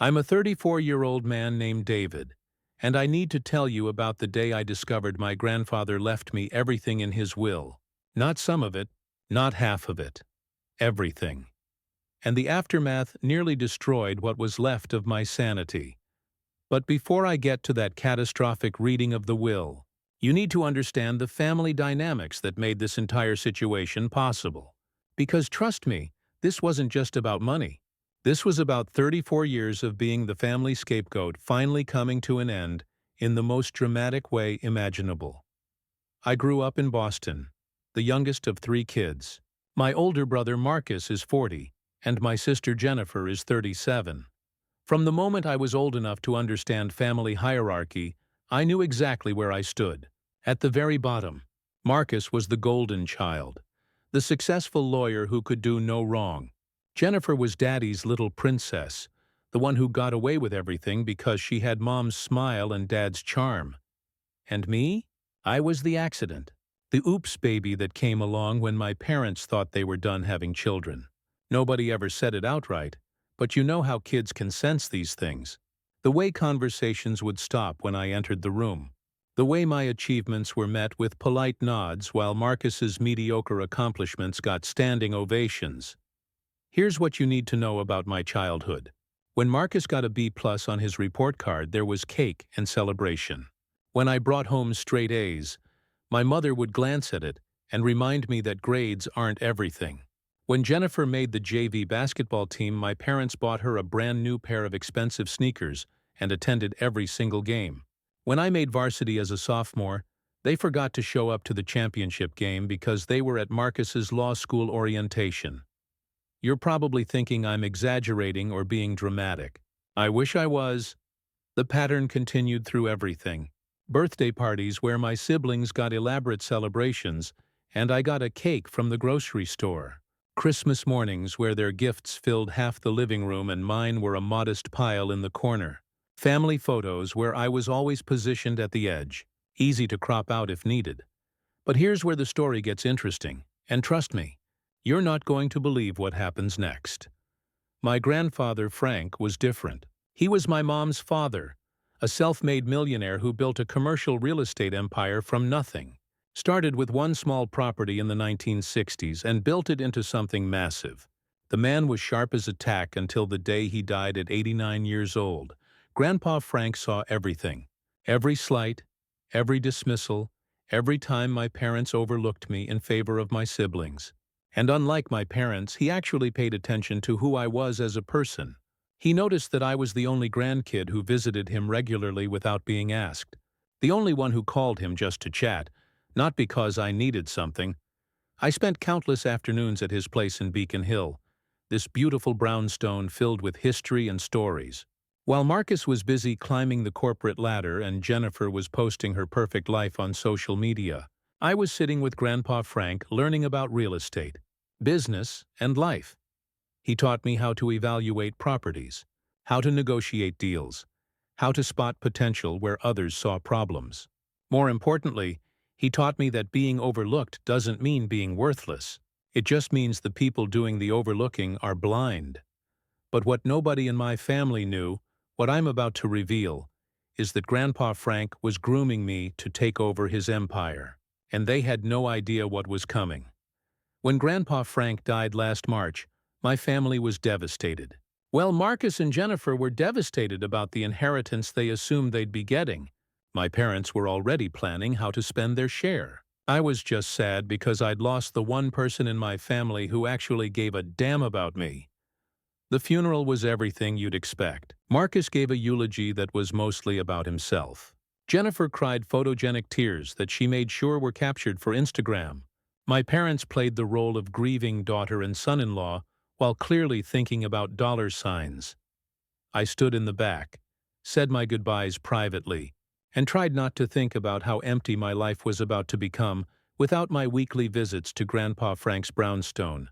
I'm a 34-year-old man named David, and I need to tell you about the day I discovered my grandfather left me everything in his will. Not some of it, not half of it. Everything. And the aftermath nearly destroyed what was left of my sanity. But before I get to that catastrophic reading of the will, you need to understand the family dynamics that made this entire situation possible. Because trust me, this wasn't just about money. This was about 34 years of being the family scapegoat finally coming to an end in the most dramatic way imaginable. I grew up in Boston, the youngest of 3 kids. My older brother Marcus is 40, and my sister Jennifer is 37. From the moment I was old enough to understand family hierarchy, I knew exactly where I stood. At the very bottom, Marcus was the golden child, the successful lawyer who could do no wrong. Jennifer was Daddy's little princess, the one who got away with everything because she had Mom's smile and Dad's charm. And me? I was the accident, the oops baby that came along when my parents thought they were done having children. Nobody ever said it outright, but you know how kids can sense these things. The way conversations would stop when I entered the room. The way my achievements were met with polite nods while Marcus's mediocre accomplishments got standing ovations. Here's what you need to know about my childhood. When Marcus got a B+ on his report card, there was cake and celebration. When I brought home straight A's, my mother would glance at it and remind me that grades aren't everything. When Jennifer made the JV basketball team, my parents bought her a brand new pair of expensive sneakers and attended every single game. When I made varsity as a sophomore, they forgot to show up to the championship game because they were at Marcus's law school orientation. You're probably thinking I'm exaggerating or being dramatic. I wish I was. The pattern continued through everything. Birthday parties where my siblings got elaborate celebrations, and I got a cake from the grocery store. Christmas mornings where their gifts filled half the living room and mine were a modest pile in the corner. Family photos where I was always positioned at the edge, easy to crop out if needed. But here's where the story gets interesting, and trust me, you're not going to believe what happens next. My grandfather, Frank, was different. He was my mom's father, a self-made millionaire who built a commercial real estate empire from nothing. Started with one small property in the 1960s and built it into something massive. The man was sharp as a tack until the day he died at 89 years old. Grandpa Frank saw everything. Every slight, every dismissal, every time my parents overlooked me in favor of my siblings. And unlike my parents, he actually paid attention to who I was as a person. He noticed that I was the only grandkid who visited him regularly without being asked. The only one who called him just to chat, not because I needed something. I spent countless afternoons at his place in Beacon Hill, this beautiful brownstone filled with history and stories. While Marcus was busy climbing the corporate ladder and Jennifer was posting her perfect life on social media, I was sitting with Grandpa Frank learning about real estate, business, and life. He taught me how to evaluate properties, how to negotiate deals, how to spot potential where others saw problems. More importantly, he taught me that being overlooked doesn't mean being worthless. It just means the people doing the overlooking are blind. But what nobody in my family knew, what I'm about to reveal, is that Grandpa Frank was grooming me to take over his empire. And they had no idea what was coming. When Grandpa Frank died last March, my family was devastated. Well, Marcus and Jennifer were devastated about the inheritance they assumed they'd be getting. My parents were already planning how to spend their share. I was just sad because I'd lost the one person in my family who actually gave a damn about me. The funeral was everything you'd expect. Marcus gave a eulogy that was mostly about himself. Jennifer cried photogenic tears that she made sure were captured for Instagram. My parents played the role of grieving daughter and son-in-law while clearly thinking about dollar signs. I stood in the back, said my goodbyes privately, and tried not to think about how empty my life was about to become without my weekly visits to Grandpa Frank's brownstone.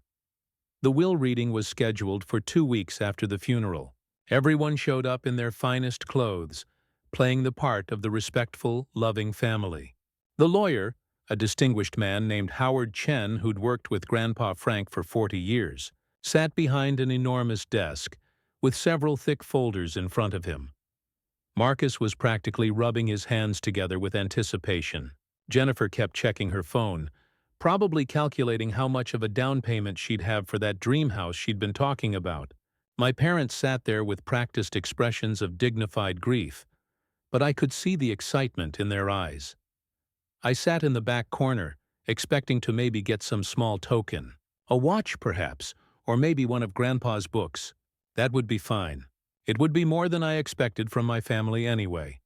The will reading was scheduled for 2 weeks after the funeral. Everyone showed up in their finest clothes, playing the part of the respectful, loving family. The lawyer, a distinguished man named Howard Chen who'd worked with Grandpa Frank for 40 years, sat behind an enormous desk, with several thick folders in front of him. Marcus was practically rubbing his hands together with anticipation. Jennifer kept checking her phone, probably calculating how much of a down payment she'd have for that dream house she'd been talking about. My parents sat there with practiced expressions of dignified grief, but I could see the excitement in their eyes. I sat in the back corner, expecting to maybe get some small token. A watch, perhaps, or maybe one of Grandpa's books. That would be fine. It would be more than I expected from my family anyway.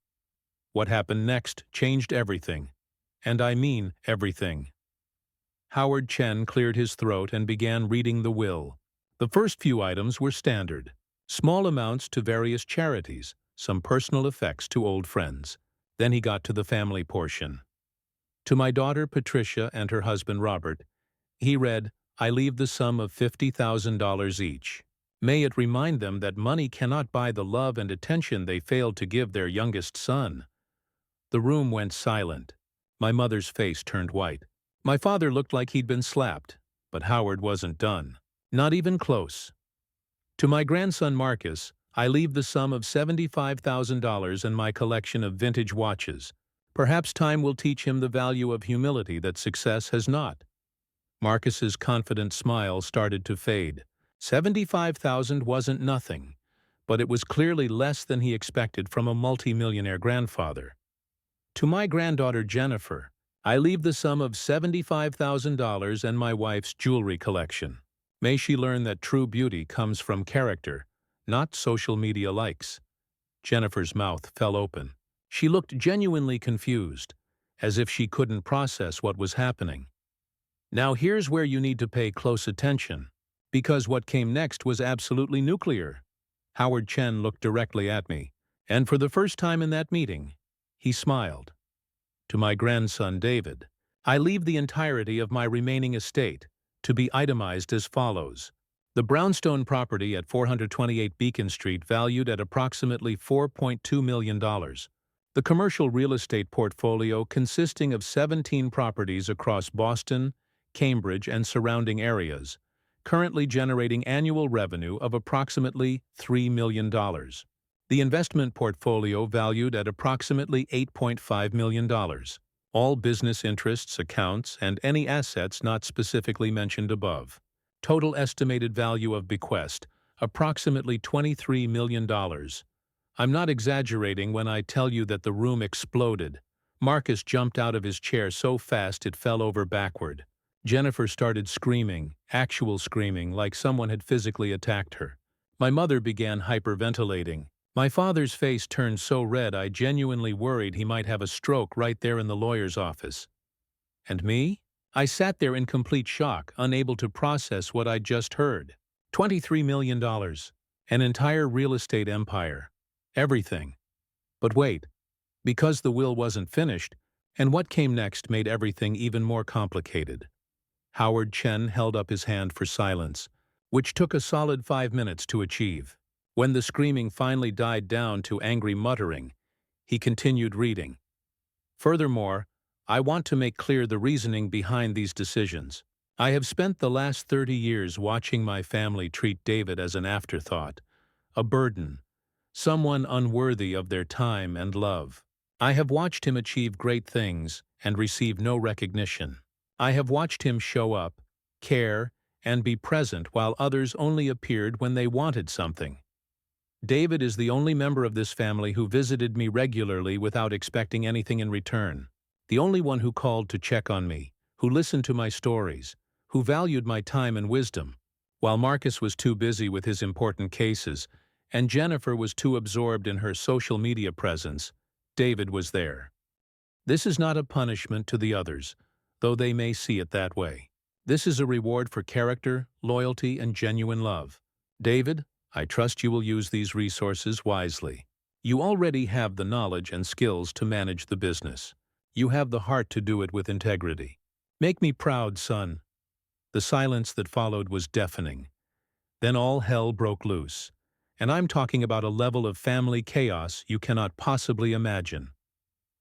What happened next changed everything. And I mean everything. Howard Chen cleared his throat and began reading the will. The first few items were standard. Small amounts to various charities, some personal effects to old friends. Then he got to the family portion. To my daughter Patricia and her husband Robert, he read, "I leave the sum of $50,000 each. May it remind them that money cannot buy the love and attention they failed to give their youngest son." The room went silent. My mother's face turned white. My father looked like he'd been slapped, but Howard wasn't done. Not even close. To my grandson Marcus, I leave the sum of $75,000 and my collection of vintage watches. Perhaps time will teach him the value of humility that success has not. Marcus's confident smile started to fade. $75,000 wasn't nothing, but it was clearly less than he expected from a multi-millionaire grandfather. To my granddaughter Jennifer, I leave the sum of $75,000 and my wife's jewelry collection. May she learn that true beauty comes from character, not social media likes. Jennifer's mouth fell open. She looked genuinely confused, as if she couldn't process what was happening. Now here's where you need to pay close attention, because what came next was absolutely nuclear. Howard Chen looked directly at me, and for the first time in that meeting, he smiled. To my grandson David, I leave the entirety of my remaining estate, to be itemized as follows. The brownstone property at 428 Beacon Street valued at approximately $4.2 million. The commercial real estate portfolio consisting of 17 properties across Boston, Cambridge, and surrounding areas, currently generating annual revenue of approximately $3 million. The investment portfolio valued at approximately $8.5 million. All business interests, accounts, and any assets not specifically mentioned above. Total estimated value of bequest, approximately $23 million. I'm not exaggerating when I tell you that the room exploded. Marcus jumped out of his chair so fast it fell over backward. Jennifer started screaming, actual screaming, like someone had physically attacked her. My mother began hyperventilating. My father's face turned so red I genuinely worried he might have a stroke right there in the lawyer's office. And me? I sat there in complete shock, unable to process what I'd just heard. $23 million. An entire real estate empire. Everything. But wait. Because the will wasn't finished, and what came next made everything even more complicated. Howard Chen held up his hand for silence, which took a solid 5 minutes to achieve. When the screaming finally died down to angry muttering, he continued reading. Furthermore, I want to make clear the reasoning behind these decisions. I have spent the last 30 years watching my family treat David as an afterthought, a burden, someone unworthy of their time and love. I have watched him achieve great things and receive no recognition. I have watched him show up, care, and be present while others only appeared when they wanted something. David is the only member of this family who visited me regularly without expecting anything in return. The only one who called to check on me, who listened to my stories, who valued my time and wisdom. While Marcus was too busy with his important cases, and Jennifer was too absorbed in her social media presence, David was there. This is not a punishment to the others, though they may see it that way. This is a reward for character, loyalty, and genuine love. David, I trust you will use these resources wisely. You already have the knowledge and skills to manage the business. You have the heart to do it with integrity. Make me proud, son. The silence that followed was deafening. Then all hell broke loose. And I'm talking about a level of family chaos you cannot possibly imagine.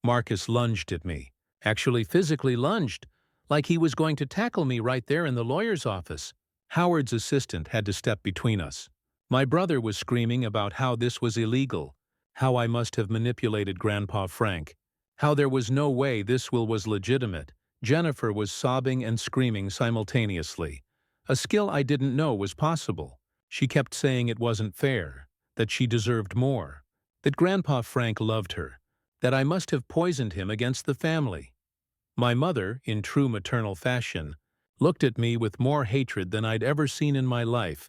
Marcus lunged at me, actually physically lunged, like he was going to tackle me right there in the lawyer's office. Howard's assistant had to step between us. My brother was screaming about how this was illegal, how I must have manipulated Grandpa Frank, how there was no way this will was legitimate. Jennifer was sobbing and screaming simultaneously, a skill I didn't know was possible. She kept saying it wasn't fair, that she deserved more, that Grandpa Frank loved her, that I must have poisoned him against the family. My mother, in true maternal fashion, looked at me with more hatred than I'd ever seen in my life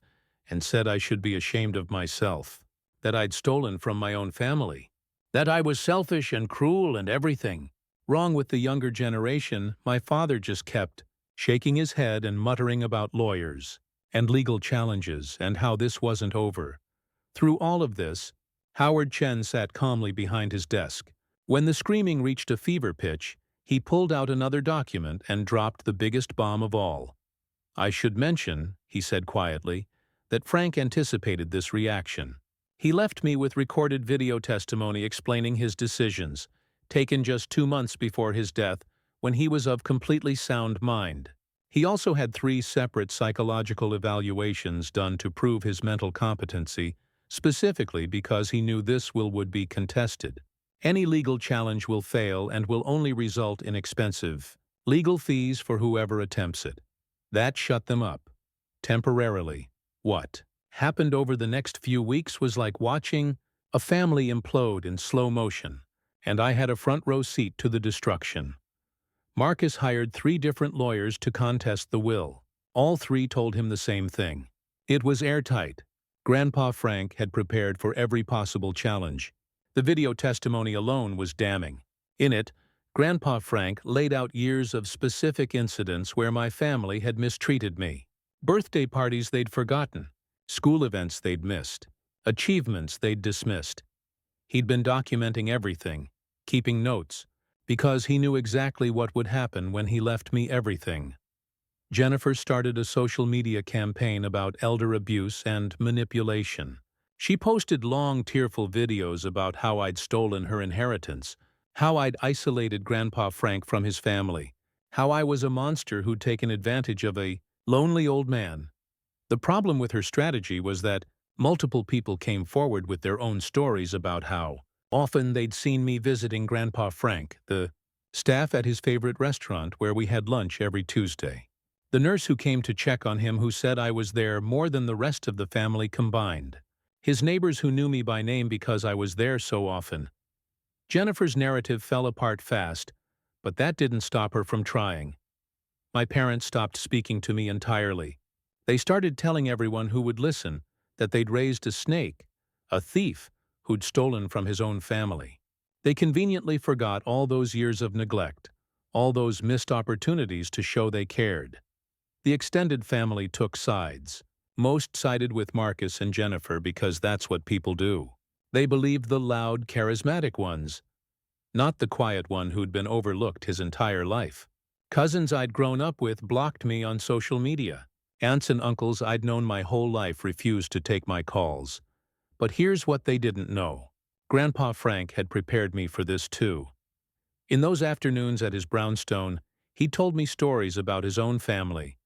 and said I should be ashamed of myself, that I'd stolen from my own family, that I was selfish and cruel and everything. Wrong with the younger generation, my father just kept shaking his head and muttering about lawyers and legal challenges and how this wasn't over. Through all of this, Howard Chen sat calmly behind his desk. When the screaming reached a fever pitch, he pulled out another document and dropped the biggest bomb of all. "I should mention," he said quietly, "that Frank anticipated this reaction. He left me with recorded video testimony explaining his decisions, taken just 2 months before his death when he was of completely sound mind. He also had 3 separate psychological evaluations done to prove his mental competency, specifically because he knew this would be contested. Any legal challenge will fail and will only result in expensive legal fees for whoever attempts it. That shut them up. Temporarily. What happened over the next few weeks was like watching a family implode in slow motion, and I had a front row seat to the destruction. Marcus hired 3 different lawyers to contest the will. All 3 told him the same thing. It was airtight. Grandpa Frank had prepared for every possible challenge. The video testimony alone was damning. In it, Grandpa Frank laid out years of specific incidents where my family had mistreated me. Birthday parties they'd forgotten, school events they'd missed, achievements they'd dismissed. He'd been documenting everything, keeping notes, because he knew exactly what would happen when he left me everything. Jennifer started a social media campaign about elder abuse and manipulation. She posted long, tearful videos about how I'd stolen her inheritance, how I'd isolated Grandpa Frank from his family, how I was a monster who'd taken advantage of a lonely old man. The problem with her strategy was that multiple people came forward with their own stories about how often they'd seen me visiting Grandpa Frank, the staff at his favorite restaurant where we had lunch every Tuesday, the nurse who came to check on him who said I was there more than the rest of the family combined, his neighbors who knew me by name because I was there so often. Jennifer's narrative fell apart fast, but that didn't stop her from trying. My parents stopped speaking to me entirely. They started telling everyone who would listen that they'd raised a snake, a thief who'd stolen from his own family. They conveniently forgot all those years of neglect, all those missed opportunities to show they cared. The extended family took sides. Most sided with Marcus and Jennifer because that's what people do. They believed the loud, charismatic ones, not the quiet one who'd been overlooked his entire life. Cousins I'd grown up with blocked me on social media. Aunts and uncles I'd known my whole life refused to take my calls. But here's what they didn't know. Grandpa Frank had prepared me for this too. In those afternoons at his brownstone, he told me stories about his own family,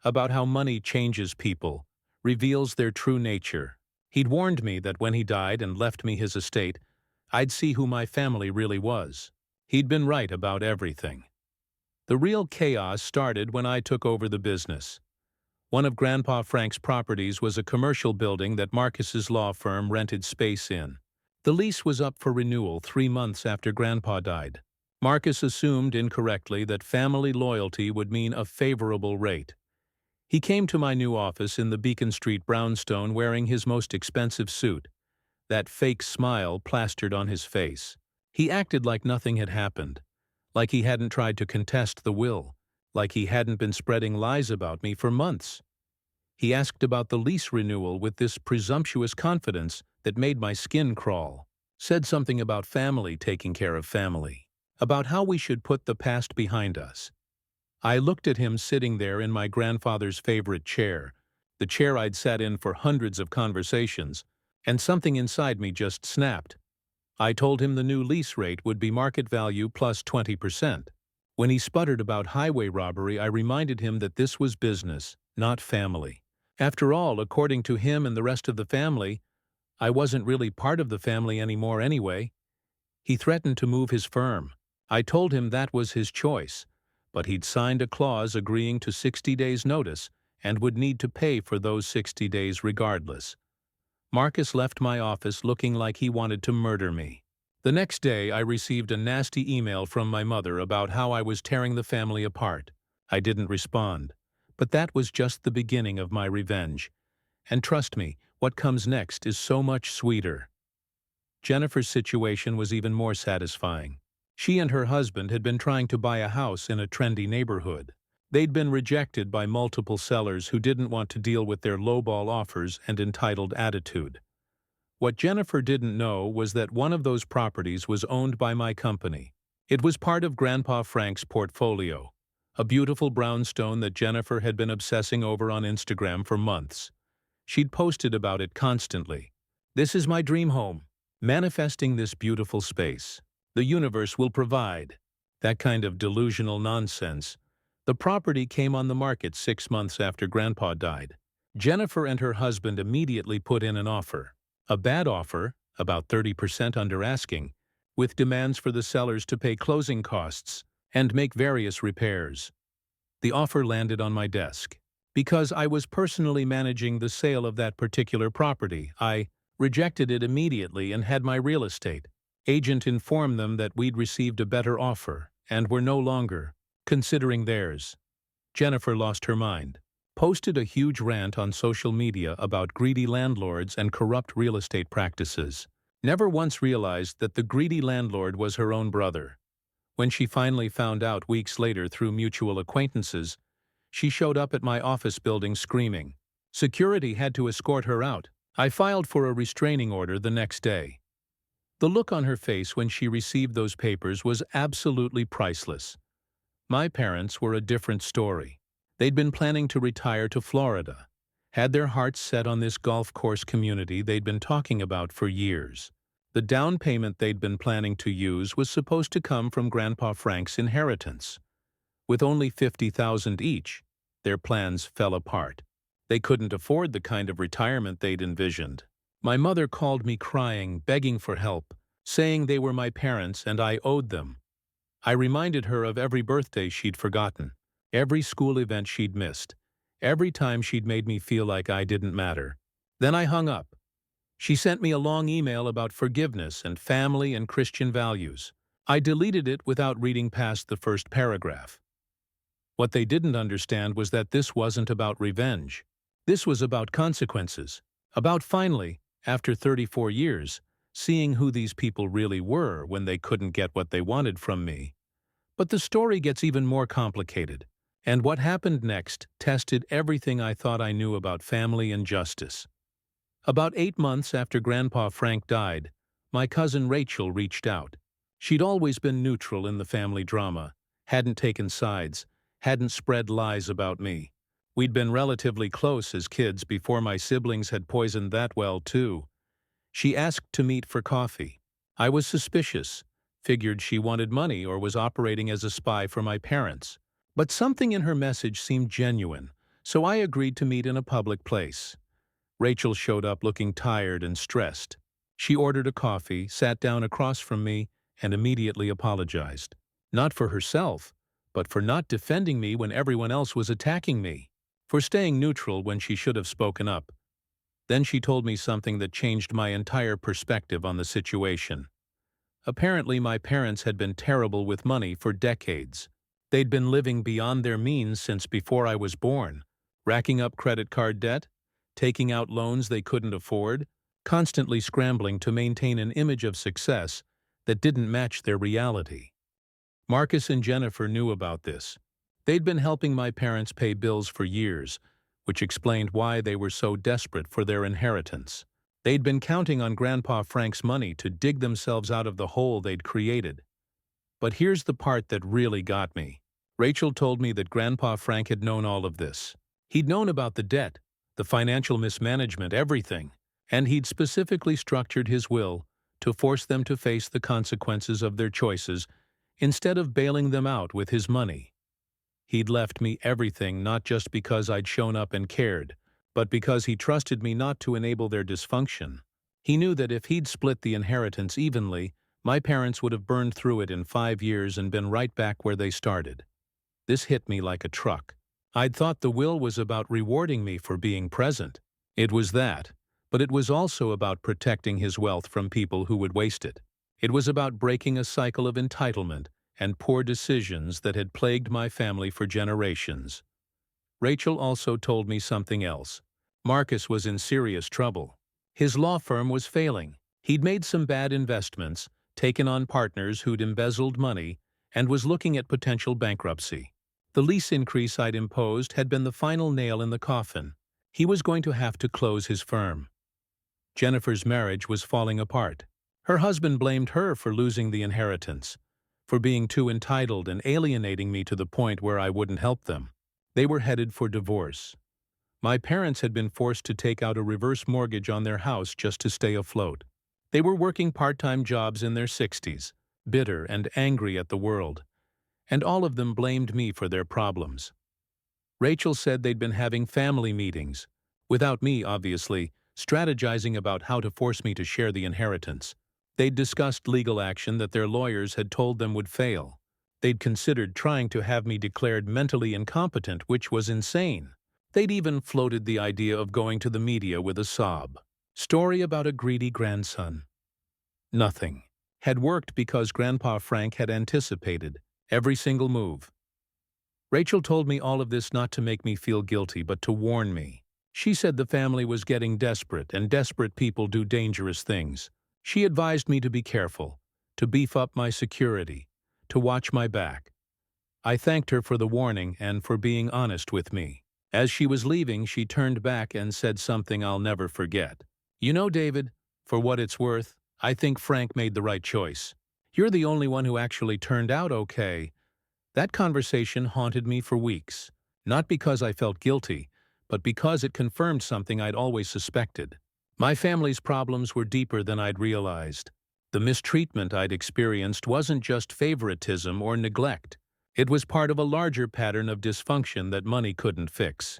about how money changes people, reveals their true nature. He'd warned me that when he died and left me his estate, I'd see who my family really was. He'd been right about everything. The real chaos started when I took over the business. One of Grandpa Frank's properties was a commercial building that Marcus's law firm rented space in. The lease was up for renewal 3 months after Grandpa died. Marcus assumed incorrectly that family loyalty would mean a favorable rate. He came to my new office in the Beacon Street brownstone wearing his most expensive suit, that fake smile plastered on his face. He acted like nothing had happened, like he hadn't tried to contest the will, like he hadn't been spreading lies about me for months. He asked about the lease renewal with this presumptuous confidence that made my skin crawl, said something about family taking care of family, about how we should put the past behind us. I looked at him sitting there in my grandfather's favorite chair, the chair I'd sat in for hundreds of conversations, and something inside me just snapped. I told him the new lease rate would be market value plus 20%. When he sputtered about highway robbery, I reminded him that this was business, not family. After all, according to him and the rest of the family, I wasn't really part of the family anymore anyway. He threatened to move his firm. I told him that was his choice, but he'd signed a clause agreeing to 60 days' notice and would need to pay for those 60 days regardless. Marcus left my office looking like he wanted to murder me. The next day, I received a nasty email from my mother about how I was tearing the family apart. I didn't respond, but that was just the beginning of my revenge. And trust me, what comes next is so much sweeter. Jennifer's situation was even more satisfying. She and her husband had been trying to buy a house in a trendy neighborhood. They'd been rejected by multiple sellers who didn't want to deal with their lowball offers and entitled attitude. What Jennifer didn't know was that one of those properties was owned by my company. It was part of Grandpa Frank's portfolio, a beautiful brownstone that Jennifer had been obsessing over on Instagram for months. She'd posted about it constantly. "This is my dream home. Manifesting this beautiful space. The universe will provide." That kind of delusional nonsense. The property came on the market 6 months after Grandpa died. Jennifer and her husband immediately put in an offer. A bad offer, about 30% under asking, with demands for the sellers to pay closing costs and make various repairs. The offer landed on my desk. Because I was personally managing the sale of that particular property, I rejected it immediately and had my real estate agent inform them that we'd received a better offer and were no longer considering theirs. Jennifer lost her mind, posted a huge rant on social media about greedy landlords and corrupt real estate practices. Never once realized that the greedy landlord was her own brother. When she finally found out weeks later through mutual acquaintances, she showed up at my office building screaming. Security had to escort her out. I filed for a restraining order the next day. The look on her face when she received those papers was absolutely priceless. My parents were a different story. They'd been planning to retire to Florida, had their hearts set on this golf course community they'd been talking about for years. The down payment they'd been planning to use was supposed to come from Grandpa Frank's inheritance. With only $50,000 each, their plans fell apart. They couldn't afford the kind of retirement they'd envisioned. My mother called me crying, begging for help, saying they were my parents and I owed them. I reminded her of every birthday she'd forgotten, every school event she'd missed, every time she'd made me feel like I didn't matter. Then I hung up. She sent me a long email about forgiveness and family and Christian values. I deleted it without reading past the first paragraph. What they didn't understand was that this wasn't about revenge. This was about consequences. About finally, after 34 years, seeing who these people really were when they couldn't get what they wanted from me. But the story gets even more complicated, and what happened next tested everything I thought I knew about family and justice. About 8 months after Grandpa Frank died, my cousin Rachel reached out. She'd always been neutral in the family drama, hadn't taken sides, hadn't spread lies about me. We'd been relatively close as kids before my siblings had poisoned that well, too. She asked to meet for coffee. I was suspicious, figured she wanted money or was operating as a spy for my parents. But something in her message seemed genuine, so I agreed to meet in a public place. Rachel showed up looking tired and stressed. She ordered a coffee, sat down across from me, and immediately apologized. Not for herself, but for not defending me when everyone else was attacking me. For staying neutral when she should have spoken up. Then she told me something that changed my entire perspective on the situation. Apparently, my parents had been terrible with money for decades. They'd been living beyond their means since before I was born, racking up credit card debt, taking out loans they couldn't afford, constantly scrambling to maintain an image of success that didn't match their reality. Marcus and Jennifer knew about this. They'd been helping my parents pay bills for years, which explained why they were so desperate for their inheritance. They'd been counting on Grandpa Frank's money to dig themselves out of the hole they'd created. But here's the part that really got me. Rachel told me that Grandpa Frank had known all of this. He'd known about the debt, the financial mismanagement, everything, and he'd specifically structured his will to force them to face the consequences of their choices instead of bailing them out with his money. He'd left me everything not just because I'd shown up and cared, but because he trusted me not to enable their dysfunction. He knew that if he'd split the inheritance evenly, my parents would have burned through it in 5 years and been right back where they started. This hit me like a truck. I'd thought the will was about rewarding me for being present. It was that, but it was also about protecting his wealth from people who would waste it. It was about breaking a cycle of entitlement and poor decisions that had plagued my family for generations. Rachel also told me something else. Marcus was in serious trouble. His law firm was failing. He'd made some bad investments, taken on partners who'd embezzled money, and was looking at potential bankruptcy. The lease increase I'd imposed had been the final nail in the coffin. He was going to have to close his firm. Jennifer's marriage was falling apart. Her husband blamed her for losing the inheritance, for being too entitled and alienating me to the point where I wouldn't help them. They were headed for divorce. My parents had been forced to take out a reverse mortgage on their house just to stay afloat. They were working part-time jobs in their 60s, bitter and angry at the world, and all of them blamed me for their problems. Rachel said they'd been having family meetings, without me, obviously, strategizing about how to force me to share the inheritance. They'd discussed legal action that their lawyers had told them would fail. They'd considered trying to have me declared mentally incompetent, which was insane. They'd even floated the idea of going to the media with a sob story about a greedy grandson. Nothing had worked because Grandpa Frank had anticipated every single move. Rachel told me all of this not to make me feel guilty, but to warn me. She said the family was getting desperate, and desperate people do dangerous things. She advised me to be careful, to beef up my security, to watch my back. I thanked her for the warning and for being honest with me. As she was leaving, she turned back and said something I'll never forget. "You know, David, for what it's worth, I think Frank made the right choice. You're the only one who actually turned out okay." That conversation haunted me for weeks, not because I felt guilty, but because it confirmed something I'd always suspected. My family's problems were deeper than I'd realized. The mistreatment I'd experienced wasn't just favoritism or neglect. It was part of a larger pattern of dysfunction that money couldn't fix.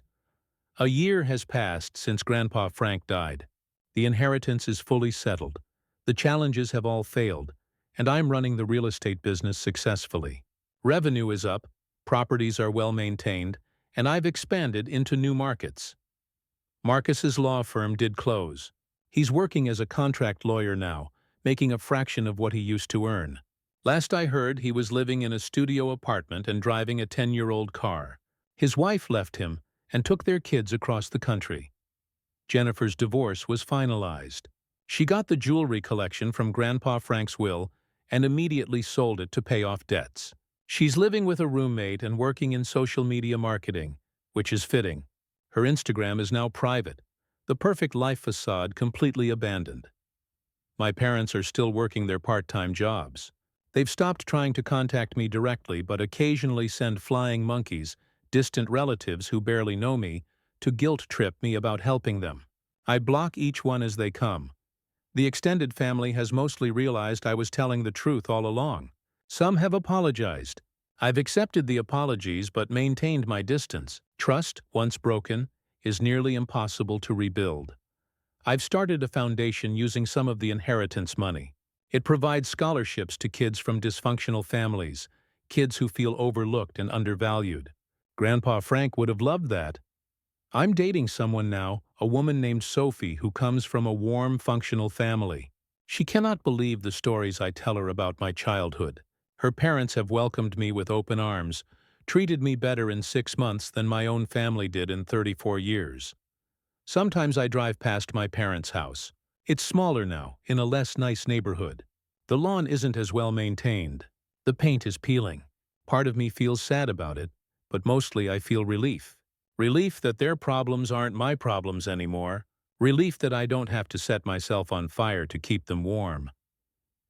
A year has passed since Grandpa Frank died. The inheritance is fully settled. The challenges have all failed, and I'm running the real estate business successfully. Revenue is up, properties are well maintained, and I've expanded into new markets. Marcus's law firm did close. He's working as a contract lawyer now, making a fraction of what he used to earn. Last I heard, he was living in a studio apartment and driving a 10-year-old car. His wife left him and took their kids across the country. Jennifer's divorce was finalized. She got the jewelry collection from Grandpa Frank's will and immediately sold it to pay off debts. She's living with a roommate and working in social media marketing, which is fitting. Her Instagram is now private, the perfect life facade completely abandoned. My parents are still working their part-time jobs. They've stopped trying to contact me directly, but occasionally send flying monkeys, distant relatives who barely know me, to guilt-trip me about helping them. I block each one as they come. The extended family has mostly realized I was telling the truth all along. Some have apologized. I've accepted the apologies but maintained my distance. Trust, once broken, is nearly impossible to rebuild. I've started a foundation using some of the inheritance money. It provides scholarships to kids from dysfunctional families, kids who feel overlooked and undervalued. Grandpa Frank would have loved that. I'm dating someone now, a woman named Sophie who comes from a warm, functional family. She cannot believe the stories I tell her about my childhood. Her parents have welcomed me with open arms, treated me better in 6 months than my own family did in 34 years. Sometimes I drive past my parents' house. It's smaller now, in a less nice neighborhood. The lawn isn't as well maintained. The paint is peeling. Part of me feels sad about it, but mostly I feel relief. Relief that their problems aren't my problems anymore. Relief that I don't have to set myself on fire to keep them warm.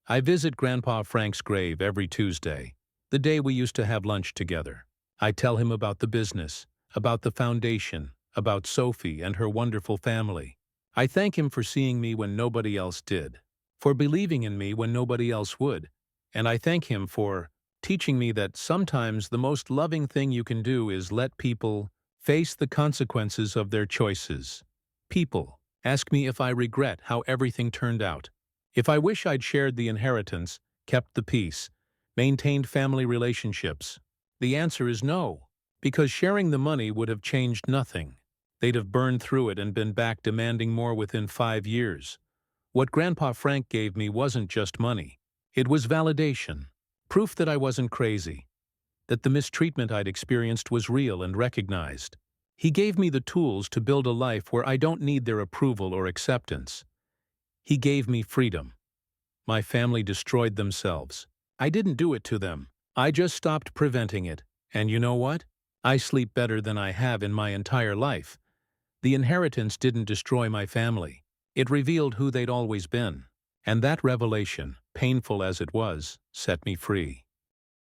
I visit Grandpa Frank's grave every Tuesday, the day we used to have lunch together. I tell him about the business, about the foundation, about Sophie and her wonderful family. I thank him for seeing me when nobody else did, for believing in me when nobody else would, and I thank him for teaching me that sometimes the most loving thing you can do is let people face the consequences of their choices. People ask me if I regret how everything turned out. If I wish I'd shared the inheritance, kept the peace, maintained family relationships. The answer is no, because sharing the money would have changed nothing. They'd have burned through it and been back demanding more within 5 years. What Grandpa Frank gave me wasn't just money. It was validation, proof that I wasn't crazy, that the mistreatment I'd experienced was real and recognized. He gave me the tools to build a life where I don't need their approval or acceptance. He gave me freedom. My family destroyed themselves. I didn't do it to them. I just stopped preventing it. And you know what? I sleep better than I have in my entire life. The inheritance didn't destroy my family. It revealed who they'd always been. And that revelation, painful as it was, set me free.